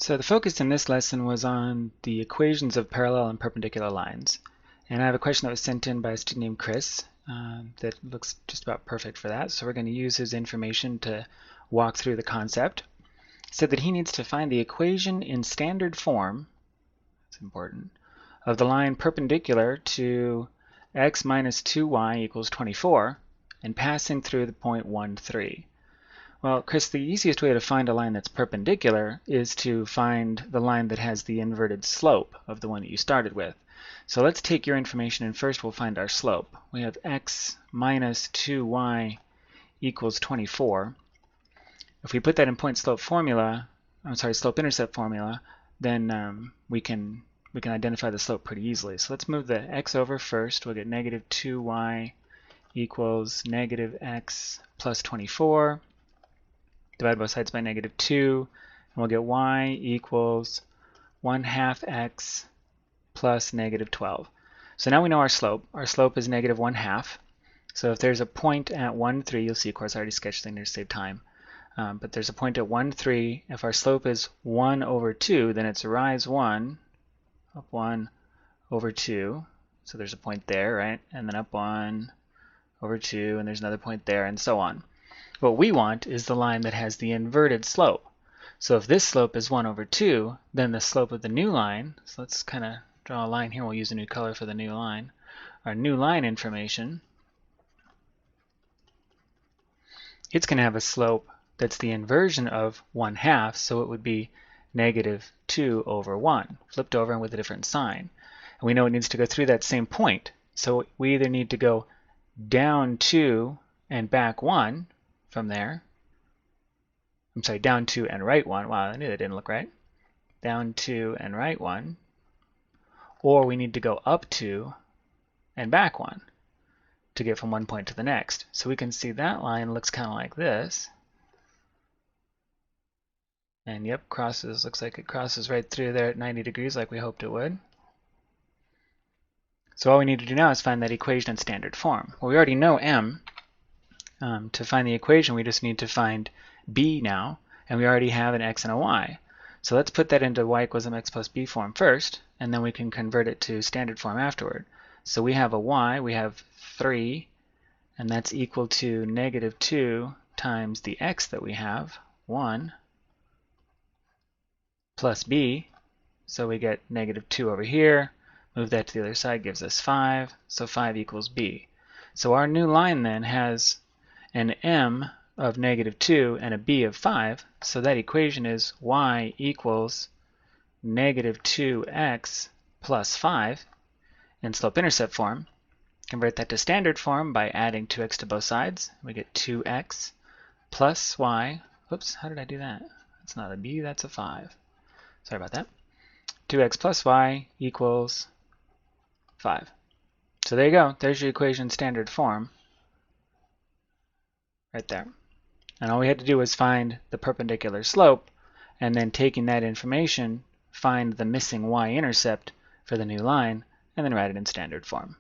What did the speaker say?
So the focus in this lesson was on the equations of parallel and perpendicular lines. And I have a question that was sent in by a student named Chris that looks just about perfect for that. So we're going to use his information to walk through the concept. He said that he needs to find the equation in standard form, that's important, of the line perpendicular to x minus 2y equals 24 and passing through the point 1, 3. Well, Chris, the easiest way to find a line that's perpendicular is to find the line that has the inverted slope of the one that you started with. So let's take your information and first we'll find our slope. We have x minus 2y equals 24. If we put that in slope intercept formula, then we can identify the slope pretty easily. So let's move the x over first. We'll get negative 2y equals negative x plus 24. Divide both sides by negative 2, and we'll get y equals 1/2 x plus negative 12. So now we know our slope. Our slope is negative 1/2. So if there's a point at 1, 3, you'll see, of course, I already sketched things to save time. But there's a point at 1, 3. If our slope is 1 over 2, then it's rise 1, up 1 over 2. So there's a point there, right? And then up 1 over 2, and there's another point there, and so on. What we want is the line that has the inverted slope. So if this slope is 1 over 2, then the slope of the new line, so let's kind of draw a line here. We'll use a new color for the new line. Our new line information, it's going to have a slope that's the inversion of 1/2, so it would be negative 2 over 1, flipped over and with a different sign. And we know it needs to go through that same point. So we either need to go down 2 and back 1 from there. I'm sorry, down 2 and right 1. Wow, I knew that didn't look right. Down 2 and right 1. Or we need to go up 2 and back 1 to get from one point to the next. So we can see that line looks kind of like this. And yep, looks like it crosses right through there at 90 degrees like we hoped it would. So all we need to do now is find that equation in standard form. Well, we already know m. To find the equation, we just need to find b now, and we already have an x and a y. So let's put that into y equals mx plus b form first, and then we can convert it to standard form afterward. So we have a y, we have 3, and that's equal to negative 2 times the x that we have, 1, plus b, so we get negative 2 over here. Move that to the other side, gives us 5, so 5 equals b. So our new line then has an m of negative 2 and a b of 5, so that equation is y equals negative 2x plus 5 in slope-intercept form. Convert that to standard form by adding 2x to both sides. We get 2x plus y. Whoops, how did I do that? That's not a b, that's a 5. Sorry about that. 2x plus y equals 5. So there you go. There's your equation in standard form. Right there. And all we had to do was find the perpendicular slope, and then taking that information, find the missing y-intercept for the new line, and then write it in standard form.